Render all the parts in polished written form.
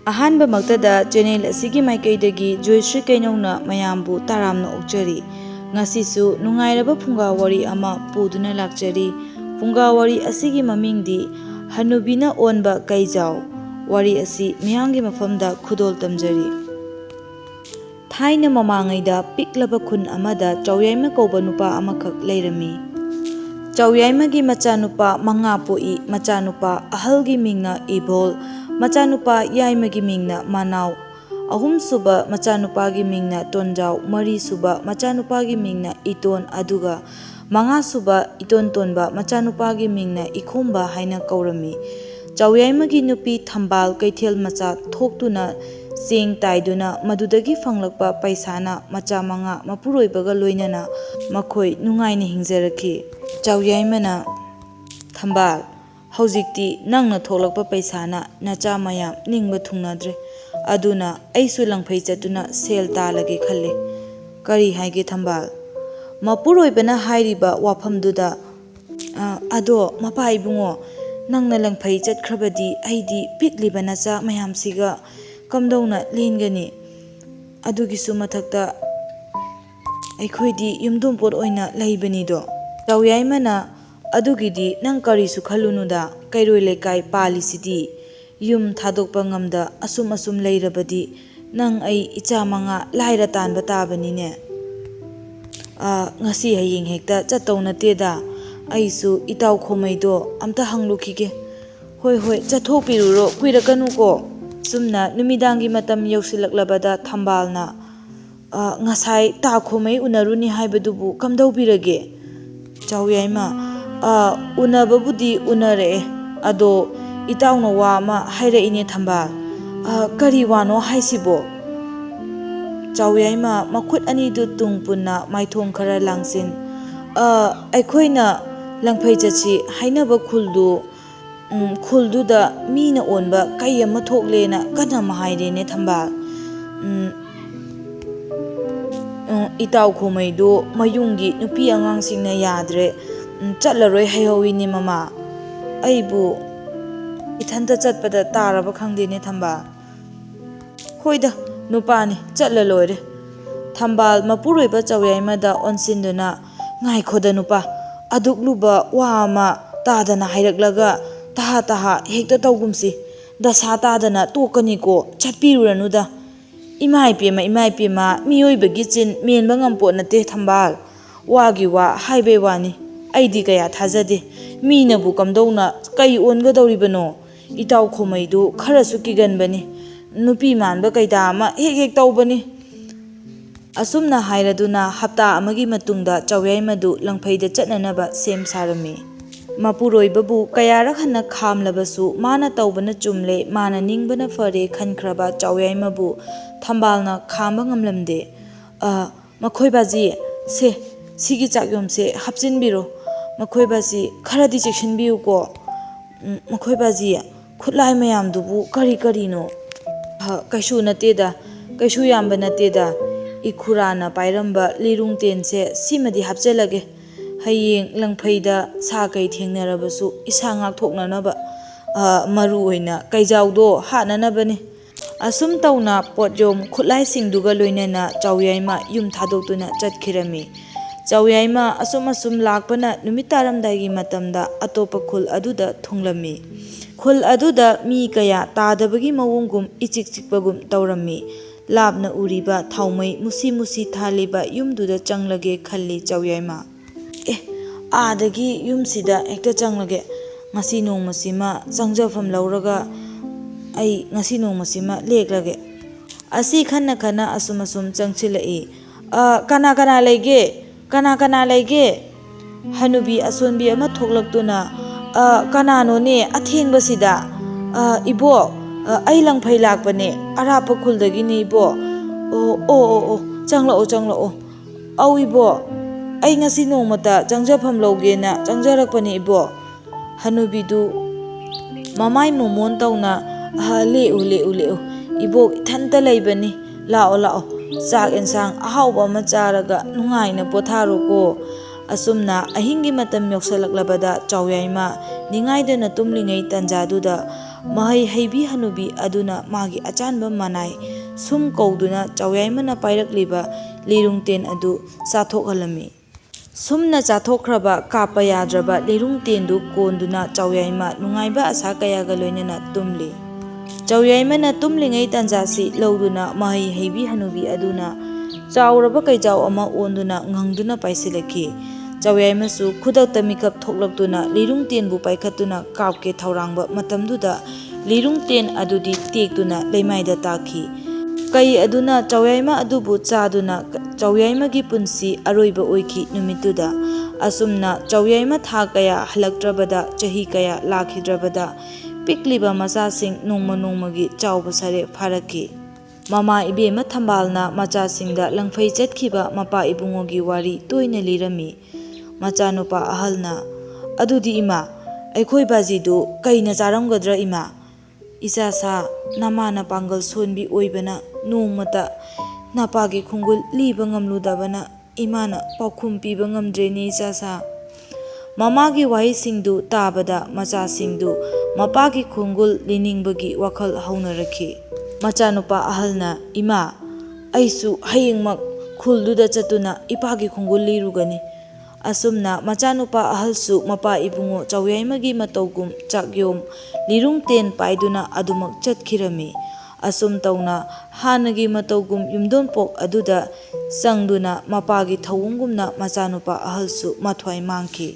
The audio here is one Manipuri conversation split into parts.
ꯑꯍꯥꯟꯕꯃꯛꯇꯗ ꯆꯦꯅꯦꯜ ꯑꯁꯤꯒꯤ ꯃꯥꯏꯀꯩꯗꯒꯤ ꯖꯣꯏꯁ꯭ꯔꯤ ꯀꯩꯅꯧꯅ ꯃꯌꯥꯝꯕꯨ ꯇꯔꯥꯝꯅ ꯑꯣꯛꯆꯔꯤ꯫ ꯉꯁꯤꯁꯨ ꯅꯨꯡꯉꯥꯏꯔꯕ ꯐꯨꯡꯒꯥ ꯋꯥꯔꯤ ꯑꯃ ꯄꯨꯗꯨꯅ ꯂꯥꯛꯆꯔꯤ꯫ ꯐꯨꯡꯒꯥ ꯋꯥꯔꯤ ꯑꯁꯤꯒꯤ ꯃꯃꯤꯡꯗꯤ ꯍꯅꯨꯕꯤꯅ ꯑꯣꯟꯕ ꯀꯩꯖꯥꯎ꯫ ꯋꯥꯔꯤ ꯑꯁꯤ ꯃꯤꯌꯥꯝꯒꯤ ꯃꯐꯝꯗ ꯈꯨꯗꯣꯜ ꯇꯝꯖꯔꯤ꯫ ꯊꯥꯏꯅ ꯃꯃꯥꯡꯉꯩꯗ ꯄꯤꯛꯂꯕ ꯈꯨꯟ ꯑꯃꯗ ꯆꯥꯎꯌꯥꯏꯃ ꯀꯧꯕ ꯅꯨꯄꯥ ꯑꯃꯈꯛ ꯂꯩꯔꯝꯃꯤ꯫ ꯆꯥꯎꯌꯥꯏꯃꯒꯤ ꯃꯆꯥꯅꯨꯄꯥ 5 ꯄꯣꯛꯏ꯫ ꯃꯆꯥꯅꯨꯄꯥ ꯑꯍꯜꯒꯤ ꯃꯤꯡꯅ ꯏꯕꯣꯜ, ꯃꯆꯥꯅꯨꯄꯥ ꯌꯥꯏꯃꯒꯤ ꯃꯤꯡꯅ ꯃꯅꯥꯎ, 3ꯁꯨꯕ ꯃꯆꯥꯅꯨꯄꯥꯒꯤ ꯃꯤꯡꯅ ꯇꯣꯟꯖꯥꯎ, 4ꯁꯨꯕ ꯃꯆꯥꯅꯨꯄꯥꯒꯤ ꯃꯤꯡꯅ ꯏꯇꯣꯟ, ꯑꯗꯨꯒ 5ꯁꯨꯕ ꯏꯇꯣꯟꯇꯣꯟꯕ ꯃꯆꯥꯅꯨꯄꯥꯒꯤ ꯃꯤꯡꯅ ꯏꯈꯣꯝꯕ ꯍꯥꯏꯅ ꯀꯧꯔꯝꯃꯤ꯫ ꯆꯥꯎꯌꯥꯏꯃꯒꯤ ꯅꯨꯄꯤ ꯊꯝꯕꯥꯜ ꯀꯩꯊꯦꯜ ꯃꯆꯥ ꯊꯣꯛꯇꯨꯅ ꯆꯦꯡ ꯇꯥꯏꯗꯨꯅ ꯃꯗꯨꯗꯒꯤ ꯐꯪꯂꯛꯄ ꯄꯩꯁꯥꯅ ꯃꯆꯥ 5 ꯃꯄꯨꯔꯣꯏꯕꯒ ꯂꯣꯏꯅꯅ ꯃꯈꯣꯏ ꯅꯨꯡꯉꯥꯏꯅ ꯍꯤꯡꯖꯔꯛꯈꯤ꯫ ꯆꯥꯎꯌꯥꯏꯃꯅ "ꯊꯝꯕꯥꯜ, ꯍꯧꯖꯤꯛꯇꯤ ꯅꯪꯅ ꯊꯣꯛꯂꯛꯄ ꯄꯩꯁꯥꯅ ꯅꯆꯥ ꯃꯌꯥꯝ ꯅꯤꯡꯕ ꯊꯨꯡꯅꯗ꯭ꯔꯦ, ꯑꯗꯨꯅ ꯑꯩꯁꯨ ꯂꯪꯐꯩ ꯆꯠꯇꯨꯅ ꯁꯦꯜ ꯇꯥꯜꯂꯒꯦ ꯈꯜꯂꯦ"꯫ "ꯀꯔꯤ ꯍꯥꯏꯒꯦ ꯊꯝꯕꯥꯜ"? ꯃꯄꯨꯔꯣꯏꯕꯅ ꯍꯥꯏꯔꯤꯕ ꯋꯥꯐꯝꯗꯨꯗ "ꯑꯗꯣ ꯃꯄꯥ ꯏꯕꯨꯡꯉꯣ, ꯅꯪꯅ ꯂꯪꯐꯩ ꯆꯠꯈ꯭ꯔꯕꯗꯤ ꯑꯩꯗꯤ ꯄꯤꯛꯂꯤꯕ ꯅꯆꯥ ꯃꯌꯥꯝꯁꯤꯒ ꯀꯝꯗꯧꯅ ꯂꯦꯟꯒꯅꯤ? ꯑꯗꯨꯒꯤꯁꯨ ꯃꯊꯛꯇ ꯑꯩꯈꯣꯏꯗꯤ ꯌꯨꯝꯗꯣꯡꯄꯣꯠ ꯑꯣꯏꯅ ꯂꯩꯕꯅꯤꯗꯣ"꯫ ꯆꯥꯎꯌꯥꯏꯃꯅ "ꯑꯗꯨꯒꯤꯗꯤ ꯅꯪ ꯀꯔꯤꯁꯨ ꯈꯜꯂꯨꯅꯨꯗ, ꯀꯩꯔꯣꯏ ꯂꯩꯀꯥꯏ ꯄꯥꯜꯂꯤꯁꯤꯗꯤ, ꯌꯨꯝ ꯊꯥꯗꯣꯛꯄ ꯉꯝꯗ ꯑꯁꯨꯝ ꯂꯩꯔꯕꯗꯤ ꯅꯪ ꯑꯩ ꯏꯆꯥ 5 ꯂꯥꯏꯔ ꯇꯥꯟꯕ ꯇꯥꯕꯅꯤꯅꯦ꯫ ꯉꯁꯤ ꯍꯌꯦꯡ ꯍꯦꯛꯇ ꯆꯠꯇꯧ ꯅꯠꯇꯦꯗ, ꯑꯩꯁꯨ ꯏꯇꯥꯎ ꯈꯣꯃꯩꯗꯣ ꯑꯝꯇ ꯍꯪꯂꯨꯈꯤꯒꯦ"꯫ "ꯍꯣꯏ ꯆꯠꯊꯣꯛꯄꯤꯔꯨꯔꯣ, ꯀꯨꯏꯔꯛꯀꯅꯨꯀꯣ"꯫ ꯁꯨꯝꯅ ꯅꯨꯃꯤꯗꯥꯡꯒꯤ ꯃꯇꯝ ꯌꯧꯁꯤꯜꯂꯛꯂꯕꯗ ꯊꯝꯕꯥꯜꯅ "ꯉꯁꯥꯏ ꯇꯥ ꯈꯣꯃꯩ ꯎꯅꯔꯨꯅꯤ ꯍꯥꯏꯕꯗꯨꯕꯨ ꯀꯝꯗꯧꯕꯤꯔꯒꯦ"? ꯆꯥꯎꯌꯥꯏꯃ "ꯎꯅꯕꯕꯨꯗꯤ ꯎꯅꯔꯛꯑꯦ, ꯑꯗꯣ ꯏꯇꯥꯎꯅ ꯋꯥ ꯑꯃ ꯍꯥꯏꯔꯛꯏꯅꯦ ꯊꯝꯕꯥꯜ"꯫ "ꯀꯔꯤ ꯋꯥꯅꯣ ꯍꯥꯏꯁꯤꯕꯣ"? ꯆꯥꯎꯌꯥꯏꯃ ꯃꯈꯨꯠ ꯑꯅꯤꯗꯨ ꯇꯨꯡ ꯄꯨꯟꯅ ꯃꯥꯏꯊꯣꯡ ꯈꯔ ꯂꯥꯡꯁꯤꯟ "ꯑꯩꯈꯣꯏꯅ ꯂꯪꯐꯩ ꯆꯠꯁꯤ ꯍꯥꯏꯅꯕ ꯈꯨꯜꯗꯨꯗ ꯃꯤꯅ ꯑꯣꯟꯕ ꯀꯩ ꯑꯃ ꯊꯣꯛꯂꯦꯅ ꯀꯟꯅ ꯑꯃ ꯍꯥꯏꯔꯦꯅꯦ ꯊꯝꯕꯥꯜ"꯫ "ꯏꯇꯥꯎ ꯈꯣꯃꯩꯗꯣ ꯃꯌꯨꯝꯒꯤ ꯅꯨꯄꯤ ꯑꯉꯥꯡꯁꯤꯡꯅ ꯌꯥꯗ꯭ꯔꯦ, ꯆꯠꯂꯔꯣꯏ ꯍꯥꯏꯍꯧꯏꯅꯦ ꯃꯃꯥ꯫ ꯑꯩꯕꯨ ꯏꯊꯟꯇ ꯆꯠꯄꯗ ꯇꯥꯔꯕ ꯈꯪꯗꯦꯅꯦ ꯊꯝꯕꯥꯜ"꯫ "ꯍꯣꯏꯗ, ꯅꯨꯄꯥꯅꯤ, ꯆꯠꯂ ꯂꯣꯏꯔꯦ"꯫ ꯊꯝꯕꯥꯜ ꯃꯄꯨꯔꯣꯏꯕ ꯆꯥꯎꯌꯥꯏꯃꯗ ꯑꯣꯟꯁꯤꯟꯗꯨꯅ "ꯉꯥꯏꯈꯣꯗ ꯅꯨꯄꯥ, ꯑꯗꯨꯛ ꯂꯨꯕ ꯋꯥ ꯑꯃ ꯇꯥꯗꯅ ꯍꯥꯏꯔꯛꯂꯒ ꯇꯍꯥ ꯍꯦꯛꯇ ꯇꯧꯒꯨꯝꯁꯤ, ꯗꯁꯥ ꯇꯥꯗꯅ ꯇꯣꯛꯀꯅꯤꯀꯣ, ꯆꯠꯄꯤꯔꯨꯔꯅꯨꯗ"꯫ ꯏꯃꯥꯏꯄꯦꯝꯃ, ꯃꯤꯑꯣꯏꯕꯒꯤ ꯆꯤꯟ ꯃꯦꯟꯕ ꯉꯝꯄꯣꯠ ꯅꯠꯇꯦ ꯊꯝꯕꯥꯜ, ꯋꯥꯒꯤ ꯋꯥ ꯍꯥꯏꯕꯩ ꯋꯥꯅꯤ, ꯑꯩꯗꯤ ꯀꯌꯥ ꯊꯥꯖꯗꯦ, ꯃꯤꯅꯕꯨ ꯀꯝꯗꯧꯅ ꯀꯩ ꯑꯣꯟꯒꯗꯧꯔꯤꯕꯅꯣ? ꯏꯇꯥꯎ ꯈꯣꯃꯩꯗꯨ ꯈꯔꯁꯨ ꯀꯤꯒꯟꯕꯅꯤ, ꯅꯨꯄꯤ ꯃꯥꯟꯕ ꯀꯩꯗꯥ ꯑꯃ ꯍꯦꯛ ꯇꯧꯕꯅꯤ"꯫ ꯑꯁꯨꯝꯅ ꯍꯥꯏꯔꯗꯨꯅ ꯍꯞꯇꯥ ꯑꯃꯒꯤ ꯃꯇꯨꯡꯗ ꯆꯥꯎꯌꯥꯏꯃꯗꯨ ꯂꯪꯐꯩꯗ ꯆꯠꯅꯅꯕ ꯁꯦꯝ ꯁꯥꯔꯝꯃꯤ꯫ ꯃꯄꯨꯔꯣꯏꯕꯕꯨ ꯀꯌꯥꯔꯛ ꯍꯟꯅ ꯈꯥꯝꯂꯕꯁꯨ ꯃꯥꯅ ꯇꯧꯕꯅ ꯆꯨꯝꯂꯦ, ꯃꯥꯅ ꯅꯤꯡꯕꯅ ꯐꯔꯦ ꯈꯟꯈ꯭ꯔꯕ ꯆꯥꯎꯌꯥꯏꯃꯕꯨ ꯊꯝꯕꯥꯜꯅ ꯈꯥꯝꯕ ꯉꯝꯂꯝꯗꯦ꯫ "ꯃꯈꯣꯏ ꯕꯥꯖꯤ, ꯁꯤꯒꯤ ꯆꯥꯛꯌꯣꯝꯁꯦ ꯍꯥꯞꯆꯤꯟꯕꯤꯔꯣ, ꯃꯈꯣꯏ ꯕꯥꯖꯤ, ꯈꯔꯗꯤ ꯆꯦꯛꯁꯤꯟꯕꯤꯌꯨꯀꯣ"꯫ "ꯃꯈꯣꯏ ꯕꯥꯖꯤ, ꯈꯨꯠꯂꯥꯏ ꯃꯌꯥꯝꯗꯨꯕꯨ ꯀꯔꯤꯅꯣ"? "ꯀꯩꯁꯨ ꯅꯠꯇꯦꯗ, ꯀꯩꯁꯨ ꯌꯥꯝꯕ ꯅꯠꯇꯦꯗ, ꯏꯈꯨꯔꯥꯅ ꯄꯥꯏꯔꯝꯕ ꯂꯤꯔꯨꯡꯇꯦꯟꯁꯦ ꯁꯤꯃꯗꯤ ꯍꯥꯞꯆꯜꯂꯒꯦ, ꯍꯌꯦꯡ ꯂꯪꯐꯩꯗ ꯁꯥ ꯀꯩ ꯊꯦꯡꯅꯔꯕꯁꯨ ꯏꯁꯥ ꯉꯥꯛꯊꯣꯛꯅꯅꯕ, ꯃꯔꯨ ꯑꯣꯏꯅ ꯀꯩꯖꯥꯎꯗꯣ ꯍꯥꯠꯅꯅꯕꯅꯤ"꯫ ꯑꯁꯨꯝ ꯇꯧꯅ ꯄꯣꯠꯌꯣꯝ ꯈꯨꯠꯂꯥꯏꯁꯤꯡꯗꯨꯒ ꯂꯣꯏꯅꯅ ꯆꯥꯎꯌꯥꯏꯃ ꯌꯨꯝ ꯊꯥꯗꯣꯛꯇꯨꯅ ꯆꯠꯈꯤꯔꯝꯃꯤ꯫ ꯆꯥꯎꯌꯥꯏꯃ ꯑꯁꯨꯝ ꯂꯥꯛꯄꯅ ꯅꯨꯃꯤꯠ ꯇꯥꯔꯝꯗꯥꯏꯒꯤ ꯃꯇꯝꯗ ꯑꯇꯣꯞꯄ ꯈꯨꯜ ꯑꯗꯨꯗ ꯊꯨꯡꯂꯝꯃꯤ꯫ ꯈꯨꯜ ꯑꯗꯨꯗ ꯃꯤ ꯀꯌꯥ ꯇꯥꯗꯕꯒꯤ ꯃꯑꯣꯡꯒꯨꯝ ꯏꯆꯤꯛ ꯆꯤꯛꯄꯒꯨꯝ ꯇꯧꯔꯝꯃꯤ꯫ ꯂꯥꯞꯅ ꯎꯔꯤꯕ ꯊꯥꯎꯃꯩ ꯃꯨꯁꯤ ꯊꯥꯜꯂꯤꯕ ꯌꯨꯝꯗꯨꯗ ꯆꯪꯂꯒꯦ ꯈꯜꯂꯤ ꯆꯥꯎꯌꯥꯏꯃ꯫ ꯑꯥꯗꯒꯤ ꯌꯨꯝꯁꯤꯗ ꯍꯦꯛꯇ ꯆꯪꯂꯒꯦ, ꯉꯁꯤ ꯅꯣꯡꯃꯁꯤꯃ ꯆꯪꯖꯐꯝ ꯂꯧꯔꯒ ꯑꯩ ꯉꯁꯤ ꯅꯣꯡꯃꯁꯤꯃ ꯂꯦꯛꯂꯒꯦ꯫ ꯑꯁꯤ ꯈꯟꯅ ꯑꯁꯨꯝ ꯆꯪꯁꯤꯜꯂꯛꯏ꯫ "ꯀꯅꯥ ꯂꯩꯒꯦ? ꯀꯅꯥ ꯂꯩꯒꯦ"? ꯍꯅꯨꯕꯤ ꯑꯁꯣꯟꯕꯤ ꯑꯃ ꯊꯣꯛꯂꯛꯇꯨꯅ "ꯀꯅꯥꯅꯣꯅꯦ ꯑꯊꯦꯡꯕꯁꯤꯗ"? "ꯏꯕꯣꯛ, ꯑꯩ ꯂꯪꯐꯩ ꯂꯥꯛꯄꯅꯦ, ꯑꯔꯥꯞꯄ ꯈꯨꯜꯗꯒꯤꯅꯦ ꯏꯕꯣꯛ"꯫ "ꯑꯣ, ꯆꯪꯂꯛꯑꯣ". "ꯑꯧ ꯏꯕꯣꯛ, ꯑꯩ ꯉꯁꯤ ꯅꯣꯡꯃꯇ ꯆꯪꯖꯐꯝ ꯂꯧꯒꯦꯅ ꯆꯪꯖꯔꯛꯄꯅꯦ ꯏꯕꯣꯛ"꯫ ꯍꯅꯨꯕꯤꯗꯨ ꯃꯃꯥꯏ ꯃꯣꯃꯣꯟ ꯇꯧꯅ "ꯂꯦꯛꯎ, ꯏꯕꯣꯛ ꯏꯊꯟꯇ ꯂꯩꯕꯅꯤ, ꯂꯥꯛꯑꯣ, ꯆꯥꯛ ꯑꯦꯟꯁꯥꯡ ꯑꯍꯥꯎꯕ ꯑꯃ ꯆꯥꯔꯒ ꯅꯨꯡꯉꯥꯏꯅ ꯄꯣꯊꯥꯔꯣꯀꯣ, ꯑꯁꯨꯝꯅ ꯑꯍꯤꯡꯒꯤ ꯃꯇꯝ ꯌꯧꯁꯜꯂꯛꯂꯕꯗ ꯆꯥꯎꯌꯥꯏꯃ ꯅꯤꯡꯉꯥꯏꯗꯅ ꯇꯨꯝꯂꯤꯉꯩ ꯇꯥꯟꯖꯥꯗꯨꯗ ꯃꯍꯩ ꯍꯩꯕꯤ ꯍꯅꯨꯕꯤ ꯑꯗꯨꯅ ꯃꯥꯒꯤ ꯑꯆꯥꯟꯕ ꯃꯅꯥꯏ ꯁꯨꯝ ꯀꯧꯗꯨꯅ ꯆꯥꯎꯌꯥꯏꯃꯅ ꯄꯥꯏꯔꯛꯂꯤꯕ ꯂꯤꯔꯨꯡꯇꯦꯟ ꯑꯗꯨ ꯆꯥꯊꯣꯛꯍꯜꯂꯝꯃꯤ꯫ ꯁꯨꯝꯅ ꯆꯥꯊꯣꯛꯈ꯭ꯔꯕ ꯀꯥꯞꯄ ꯌꯥꯗ꯭ꯔꯕ ꯂꯤꯔꯨꯡꯇꯦꯟꯗꯨ ꯀꯣꯟꯗꯨꯅ ꯆꯥꯎꯌꯥꯏꯃ ꯅꯨꯡꯉꯥꯏꯕ ꯑꯁꯥ ꯀꯌꯥꯒ ꯂꯣꯏꯅꯅ ꯇꯨꯝꯂꯤ꯫ ꯆꯥꯎꯌꯥꯏꯃꯅ ꯇꯨꯝꯂꯤꯉꯩ ꯇꯥꯟꯖꯥꯁꯤ ꯂꯧꯗꯨꯅ ꯃꯍꯩ ꯍꯩꯕꯤ ꯍꯅꯨꯕꯤ ꯑꯗꯨꯅ ꯆꯥꯎꯔꯕ ꯀꯩꯖꯥꯎ ꯑꯃ ꯑꯣꯟꯗꯨꯅ ꯉꯪꯗꯨꯅ ꯄꯥꯏꯁꯤꯜꯂꯛꯈꯤ꯫ ꯆꯥꯎꯌꯥꯏꯃꯁꯨ ꯈꯨꯗꯛꯇ ꯃꯤꯀꯞ ꯊꯣꯛꯂꯛꯇꯨꯅ ꯂꯤꯔꯨꯡꯇꯦꯟꯕꯨ ꯄꯥꯏꯈꯠꯇꯨꯅ ꯀꯥꯞꯀꯦ ꯊꯧꯔꯥꯡꯕ ꯃꯇꯝꯗꯨꯗ ꯂꯤꯔꯨꯡꯇꯦꯟ ꯑꯗꯨꯗꯤ ꯇꯦꯛꯇꯨꯅ ꯂꯩꯃꯥꯏꯗ ꯇꯥꯈꯤ꯫ ꯀꯩ ꯑꯗꯨꯅ ꯆꯥꯎꯌꯥꯏꯃ ꯑꯗꯨꯕꯨ ꯆꯥꯗꯨꯅ ꯆꯥꯎꯌꯥꯏꯃꯒꯤ ꯄꯨꯟꯁꯤ ꯑꯔꯣꯏꯕ ꯑꯣꯏꯈꯤ ꯅꯨꯃꯤꯠꯇꯨꯗ꯫ ꯑꯁꯨꯝꯅ ꯆꯥꯎꯌꯥꯏꯃ ꯊꯥ ꯀꯌꯥ ꯍꯜꯂꯛꯇ꯭ꯔꯕꯗ ꯆꯍꯤ ꯀꯌꯥ ꯂꯥꯛꯈꯤꯗ꯭ꯔꯕꯗ ꯄꯤꯛꯂꯤꯕ ꯃꯆꯥꯁꯤꯡ ꯅꯣꯡꯃ ꯅꯣꯡꯃꯒꯤ ꯆꯥꯎꯕ ꯁꯔꯦ ꯐꯥꯔꯛꯈꯤ꯫ ꯃꯃꯥ ꯏꯕꯦꯝꯃ ꯊꯝꯕꯥꯜꯅ ꯃꯆꯥꯁꯤꯡꯗ ꯂꯪꯐꯩ ꯆꯠꯈꯤꯕ ꯃꯄꯥ ꯏꯕꯨꯡꯉꯣꯒꯤ ꯋꯥꯔꯤ ꯇꯣꯏꯅ ꯂꯤꯔꯝꯃꯤ꯫ ꯃꯆꯥꯅꯨꯄꯥ ꯑꯍꯜꯅ "ꯑꯗꯨꯗꯤ ꯏꯃꯥ, ꯑꯩꯈꯣꯏ ꯕꯥꯖꯤꯗꯨ ꯀꯩꯅ ꯆꯥꯔꯝꯒꯗ꯭ꯔꯥ ꯏꯃꯥ? ꯏꯆꯥꯁꯥ, ꯅꯃꯥꯅ ꯄꯥꯡꯒꯜ ꯁꯣꯟꯕꯤ ꯑꯣꯏꯕꯅ ꯅꯣꯡꯃꯇ ꯅꯄꯥꯒꯤ ꯈꯣꯡꯒꯨꯜ ꯂꯤꯕ ꯉꯝꯂꯨꯗꯕꯅ ꯏꯃꯥꯅ ꯄꯥꯎꯈꯨꯝ ꯄꯤꯕ ꯉꯝꯗ꯭ꯔꯦꯅꯦ ꯏꯆꯥꯁꯥ"꯫ ꯃꯃꯥꯒꯤ ꯋꯥꯍꯩꯁꯤꯡꯗꯨ ꯇꯥꯕꯗ ꯃꯆꯥꯁꯤꯡꯗꯨ ꯃꯄꯥꯒꯤ ꯈꯣꯡꯒꯨꯜ ꯂꯤꯅꯤꯡꯕꯒꯤ ꯋꯥꯈꯜ ꯍꯧꯅꯔꯛꯈꯤ꯫ ꯃꯆꯥꯅꯨꯄꯥ ꯑꯍꯜꯅ "ꯏꯃꯥ, ꯑꯩꯁꯨ ꯍꯌꯦꯡꯃꯛ ꯈꯨꯜꯗꯨꯗ ꯆꯠꯇꯨꯅ ꯏꯄꯥꯒꯤ ꯈꯣꯡꯒꯨꯜ ꯂꯤꯔꯨꯒꯅꯤ"꯫ ꯑꯁꯨꯝꯅ ꯃꯆꯥꯅꯨꯄꯥ ꯑꯍꯜꯁꯨ ꯃꯄꯥ ꯏꯕꯨꯡꯉꯣ ꯆꯥꯎꯌꯥꯏꯃꯒꯤ ꯃꯇꯧꯒꯨꯝ ꯆꯥꯛꯌꯣꯝ ꯂꯤꯔꯨꯡꯇꯦꯟ パꯏꯗꯨꯅ ꯑꯗꯨꯃꯛ ꯆꯠꯈꯤꯔꯝꯃꯤ꯫ ꯑꯁꯨꯝ ꯇꯧꯅ ꯍꯥꯟꯅꯒꯤ ꯃꯇꯧꯒꯨꯝ ꯌꯨꯝꯗꯣꯟꯄꯣꯛ ꯑꯗꯨꯗ ꯆꯪꯗꯨꯅ ꯃꯄꯥꯒꯤ ꯊꯧꯑꯣꯡꯒꯨꯝꯅ ꯃꯆꯥꯅꯨꯄꯥ ꯑꯍꯜꯁꯨ ꯃꯊ꯭ꯋꯥꯏ ꯃꯥꯡꯈꯤ꯫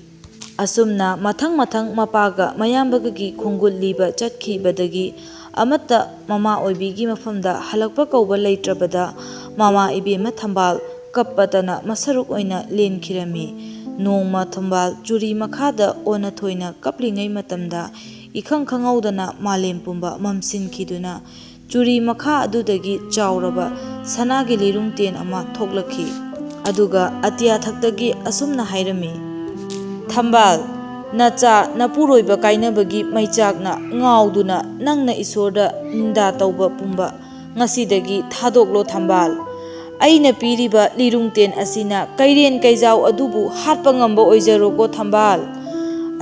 ꯑꯁꯨꯝꯅ ꯃꯊꯪ ꯃꯊꯪ ꯃꯄꯥꯒ ꯃꯌꯥꯝꯕꯒꯒꯤ ꯈꯣꯡꯒꯨꯜ ꯂꯤꯕ ꯆꯠꯈꯤꯕꯗꯒꯤ ꯑꯃꯠꯇ ꯃꯃꯥ ꯑꯣꯏꯕꯤꯒꯤ ꯃꯐꯝꯗ ꯍꯜꯂꯛꯄ ꯀꯧꯕ ꯂꯩꯇ꯭ꯔꯕꯗ ꯃꯃꯥ ꯏꯕꯦꯝꯃ ꯊꯝꯕꯥꯜ ꯀꯞꯄꯇꯅ ꯃꯁꯔꯨꯛ ꯑꯣꯏꯅ ꯂꯦꯟꯈꯤꯔꯝꯃꯤ꯫ ꯅꯣꯡꯃ ꯊꯝꯕꯥꯜ ꯆꯨꯔꯤ ꯃꯈꯥꯗ ꯑꯣꯟꯅ ꯊꯣꯏꯅ ꯀꯞꯂꯤꯉꯩ ꯃꯇꯝꯗ ꯏꯈꯪ ꯈꯪꯍꯧꯗꯅ ꯃꯥꯂꯦꯝ ꯄꯨꯝꯕ ꯃꯝꯁꯤꯟꯈꯤꯗꯨꯅ ꯆꯨꯔꯤ ꯃꯈꯥ ꯑꯗꯨꯗꯒꯤ ꯆꯥꯎꯔꯕ ꯁꯅꯥꯒꯤ ꯂꯤꯔꯨꯡꯇꯦꯟ ꯑꯃ ꯊꯣꯛꯂꯛꯈꯤ꯫ ꯑꯗꯨꯒ ꯑꯇꯤꯌꯥꯊꯛꯇꯒꯤ ꯑꯁꯨꯝꯅ ꯍꯥꯏꯔꯝꯃꯤ: "ꯊꯝꯕꯥꯜ, ꯅꯆꯥ ꯅꯄꯨꯔꯣꯏꯕ ꯀꯥꯏꯅꯕꯒꯤ ꯃꯩꯆꯥꯛꯅ ꯉꯥꯎꯗꯨꯅ ꯅꯪꯅ ꯏꯁꯣꯔꯗ ꯅꯤꯟꯗꯥ ꯇꯧꯕ ꯄꯨꯝꯕ ꯉꯁꯤꯗꯒꯤ ꯊꯥꯗꯣꯛꯂꯣ ꯊꯝꯕꯥꯜ꯫ ꯑꯩꯅ ꯄꯤꯔꯤꯕ ꯂꯤꯔꯨꯡꯇꯦꯟ ꯑꯁꯤꯅ ꯀꯩꯔꯦꯟ ꯀꯩꯖꯥꯎ ꯑꯗꯨꯕꯨ ꯍꯥꯠꯄ ꯉꯝꯕ ꯑꯣꯏꯖꯔꯣꯀꯣ ꯊꯝꯕꯥꯜ"꯫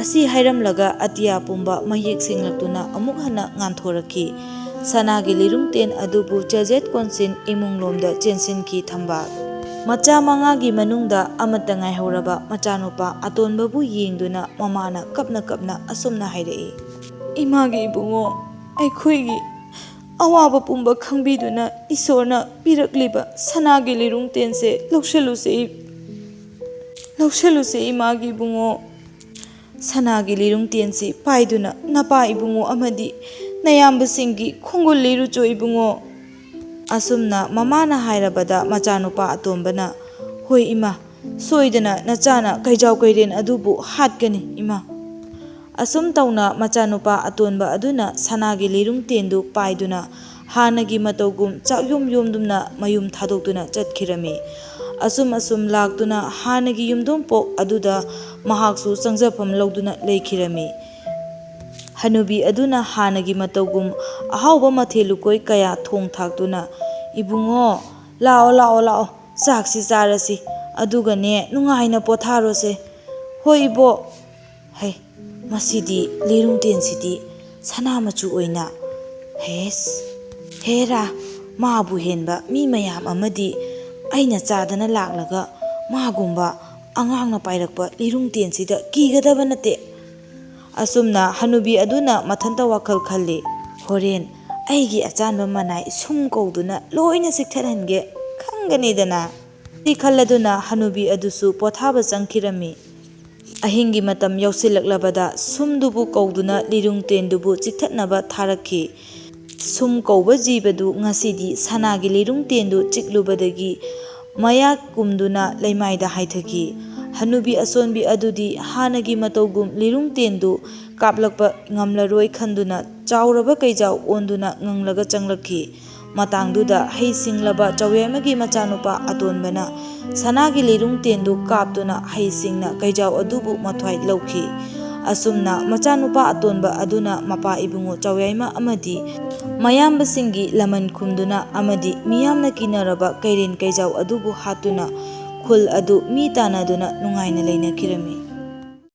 ꯑꯁꯤ ꯍꯥꯏꯔꯝꯂꯒ ꯑꯇꯤꯌꯥ ꯄꯨꯝꯕ ꯃꯌꯦꯛ ꯁꯦꯡꯂꯛꯇꯨꯅ ꯑꯃꯨꯛ ꯍꯟꯅ ꯉꯥꯟꯊꯣꯔꯛꯈꯤ꯫ ꯁꯅꯥꯒꯤ ꯂꯤꯔꯨꯡꯇꯦꯟ ꯑꯗꯨꯕꯨ ꯆꯦꯖꯦꯠ ꯀꯣꯟꯁꯤꯟ ꯏꯃꯨꯡꯂꯣꯝꯗ ꯆꯦꯟꯁꯤꯟꯈꯤ ꯊꯝꯕꯥꯜ꯫ ꯃꯆꯥ ꯃꯉꯥꯒꯤ ꯃꯅꯨꯡꯗ ꯑꯃꯠꯇ ꯉꯥꯏꯍꯧꯔꯕ ꯃꯆꯥꯅꯨꯄꯥ ꯑꯇꯣꯟꯕꯕꯨ ꯌꯦꯡꯗꯨꯅ ꯃꯃꯥꯅ ꯀꯞꯅ ꯀꯞꯅ ꯑꯁꯨꯝꯅ ꯍꯥꯏꯔꯛꯏ: "ꯏꯃꯥꯒꯤ ꯏꯕꯨꯡꯉꯣ, ꯑꯩꯈꯣꯏꯒꯤ ꯑꯋꯥꯕ ꯄꯨꯝꯕ ꯈꯪꯕꯤꯗꯨꯅ ꯏꯁꯣꯔꯅ ꯄꯤꯔꯛꯂꯤꯕ ꯁꯅꯥꯒꯤ ꯂꯤꯔꯨꯡꯇꯦꯟꯁꯦ ꯂꯧꯁꯜꯂꯨꯁꯦ ꯏꯃꯥꯒꯤ ꯏꯕꯨꯡꯉꯣ꯫ ꯁꯅꯥꯒꯤ ꯂꯤꯔꯨꯡꯇꯦꯟꯁꯤ ꯄꯥꯏꯗꯨꯅ ꯅꯄꯥ ꯏꯕꯨꯡꯉꯣ ꯑꯃꯗꯤ ꯅꯌꯥꯝꯕꯁꯤꯡꯒꯤ ꯈꯣꯡꯒꯨꯜ ꯂꯤꯔꯨꯆꯣ ꯏꯕꯨꯡꯉꯣ"꯫ ꯑꯁꯨꯝꯅ ꯃꯃꯥꯅ ꯍꯥꯏꯔꯕꯗ ꯃꯆꯥꯅꯨꯄꯥ ꯑꯇꯣꯝꯕꯅ "ꯍꯣꯏ ꯏꯃꯥ, ꯁꯣꯏꯗꯅ ꯅꯆꯥꯅ ꯀꯩꯖꯥꯎ ꯀꯩꯔꯦꯟ ꯑꯗꯨꯕꯨ ꯍꯥꯠꯀꯅꯤ ꯏꯃꯥ"꯫ ꯑꯁꯨꯝ ꯇꯧꯅ ꯃꯆꯥꯅꯨꯄꯥ ꯑꯇꯣꯟꯕ ꯑꯗꯨꯅ ꯁꯅꯥꯒꯤ ꯂꯤꯔꯨꯡꯇꯦꯟꯗꯨ ꯄꯥꯏꯗꯨꯅ ꯍꯥꯟꯅꯒꯤ ꯃꯇꯧꯒꯨꯝ ꯆꯥꯛꯌꯣꯝ ꯌꯣꯝꯗꯨꯅ ꯃꯌꯨꯝ ꯊꯥꯗꯣꯛꯇꯨꯅ ꯆꯠꯈꯤꯔꯝꯃꯤ꯫ ꯑꯁꯨꯝ ꯂꯥꯛꯇꯨꯅ ꯍꯥꯟꯅꯒꯤ ꯌꯨꯝꯊꯣꯡꯄꯣꯛ ꯑꯗꯨꯗ ꯃꯍꯥꯛꯁꯨ ꯆꯪꯖꯐꯝ ꯂꯧꯗꯨꯅ ꯂꯩꯈꯤꯔꯝꯃꯤ꯫ ꯍꯅꯨꯕꯤ ꯑꯗꯨꯅ ꯍꯥꯟꯅꯒꯤ ꯃꯇꯧꯒꯨꯝ ꯑꯍꯥꯎꯕ ꯃꯊꯦꯜ ꯂꯨꯀꯣꯏ ꯀꯌꯥ ꯊꯣꯡ ꯊꯥꯛꯇꯨꯅ "ꯏꯕꯨꯡꯉꯣ, ꯂꯥꯛꯑꯣ, ꯆꯥꯛꯁꯤ ꯆꯥꯔꯁꯤ, ꯑꯗꯨꯒꯅꯦ ꯅꯨꯡꯉꯥꯏꯅ ꯄꯣꯊꯥꯔꯣꯁꯦ"꯫ "ꯍꯣꯏ ꯏꯕꯣꯛ"꯫ "ꯍꯩ, ꯃꯁꯤꯗꯤ ꯂꯤꯔꯨꯡꯇꯦꯟꯁꯤꯗꯤ ꯁꯅꯥ ꯃꯆꯨ ꯑꯣꯏꯅ, ꯍꯦꯔꯥ, ꯃꯥꯕꯨ ꯍꯦꯟꯕ ꯃꯤ ꯃꯌꯥꯝ ꯑꯃꯗꯤ ꯑꯩꯅ ꯆꯥꯗꯅ ꯂꯥꯛꯂꯒ ꯃꯥꯒꯨꯝꯕ ꯑꯉꯥꯡꯅ ꯄꯥꯏꯔꯛꯄ ꯂꯤꯔꯨꯡꯇꯦꯟꯁꯤꯗ ꯀꯤꯒꯗꯕ ꯅꯠꯇꯦ"꯫ ꯑꯁꯨꯝꯅ ꯍꯅꯨꯕꯤ ꯑꯗꯨꯅ ꯃꯊꯟꯇ ꯋꯥꯈꯜ ꯈꯜꯂꯤ꯫ "ꯍꯣꯔꯦꯟ ꯑꯩꯒꯤ ꯑꯆꯥꯟꯕ ꯃꯅꯥꯏ ꯁꯨꯝ ꯀꯧꯗꯨꯅ ꯂꯣꯏꯅ ꯆꯤꯛꯊꯠꯍꯟꯒꯦ ꯈꯪꯒꯅꯤꯗꯅ"꯫ ꯁꯤ ꯈꯜꯂꯗꯨꯅ ꯍꯅꯨꯕꯤ ꯑꯗꯨꯁꯨ ꯄꯣꯊꯥꯕ ꯆꯪꯈꯤꯔꯝꯃꯤ꯫ ꯑꯍꯤꯡꯒꯤ ꯃꯇꯝ ꯌꯧꯁꯤꯜꯂꯛꯂꯕꯗ ꯁꯨꯝꯗꯨꯕꯨ ꯀꯧꯗꯨꯅ ꯂꯤꯔꯨꯡꯇꯦꯟꯗꯨꯕꯨ ꯆꯤꯛꯊꯠꯅꯕ ꯊꯥꯔꯛꯈꯤ꯫ ꯁꯨꯝ ꯀꯧꯕ ꯖꯤꯕꯗꯨ ꯉꯁꯤꯗꯤ ꯁꯅꯥꯒꯤ ꯂꯤꯔꯨꯡꯇꯦꯟꯗꯨ ꯆꯤꯛꯂꯨꯕꯗꯒꯤ ꯃꯌꯥ ꯀꯨꯝꯗꯨꯅ ꯂꯩꯃꯥꯏꯗ ꯍꯥꯏꯊꯈꯤ꯫ ꯍꯅꯨꯕꯤ ꯑꯁꯣꯟꯕꯤ ꯑꯗꯨꯗꯤ ꯍꯥꯟꯅꯒꯤ ꯃꯇꯧꯒꯨꯝ ꯂꯤꯔꯨꯡꯇꯦꯟꯗꯨ ꯀꯥꯞꯂꯛꯄ ꯉꯝꯂꯔꯣꯏ ꯈꯟꯗꯨꯅ ꯆꯥꯎꯔꯕ ꯀꯩꯖꯥꯎ ꯑꯣꯟꯗꯨꯅ ꯉꯪꯂꯒ ꯆꯪꯂꯛꯈꯤ꯫ ꯃꯇꯥꯡꯗꯨꯗ ꯍꯩꯁꯤꯡꯂꯕ ꯆꯥꯎꯌꯥꯏꯃꯒꯤ ꯃꯆꯥꯅꯨꯄꯥ ꯑꯇꯣꯟꯕꯅ ꯁꯅꯥꯒꯤ ꯂꯤꯔꯨꯡꯇꯦꯟꯗꯨ ꯀꯥꯞꯇꯨꯅ ꯍꯩꯁꯤꯡꯅ ꯀꯩꯖꯥꯎ ꯑꯗꯨꯕꯨ ꯃꯊ꯭ꯋꯥꯏ ꯂꯧꯈꯤ꯫ ꯑꯁꯨꯝꯅ ꯃꯆꯥꯅꯨꯄꯥ ꯑꯇꯣꯟꯕ ꯑꯗꯨꯅ ꯃꯄꯥ ꯏꯕꯨꯡꯉꯣ ꯆꯥꯎꯌꯥꯏꯃ ꯑꯃꯗꯤ ꯃꯌꯥꯝꯕꯁꯤꯡꯒꯤ ꯂꯃꯟ ꯈꯨꯝꯗꯨꯅ ꯑꯃꯗꯤ ꯃꯤꯌꯥꯝꯅ ꯀꯤꯅꯔꯕ ꯀꯩꯔꯦꯟ ꯀꯩꯖꯥꯎ ꯑꯗꯨꯕꯨ ꯍꯥꯠꯇꯨꯅ ꯈꯨꯜ ꯑꯗꯨ ꯃꯤ ꯇꯥꯟꯅꯗꯨꯅ ꯅꯨꯡꯉꯥꯏꯅ ꯂꯩꯅꯈꯤꯔꯝꯃꯤ꯫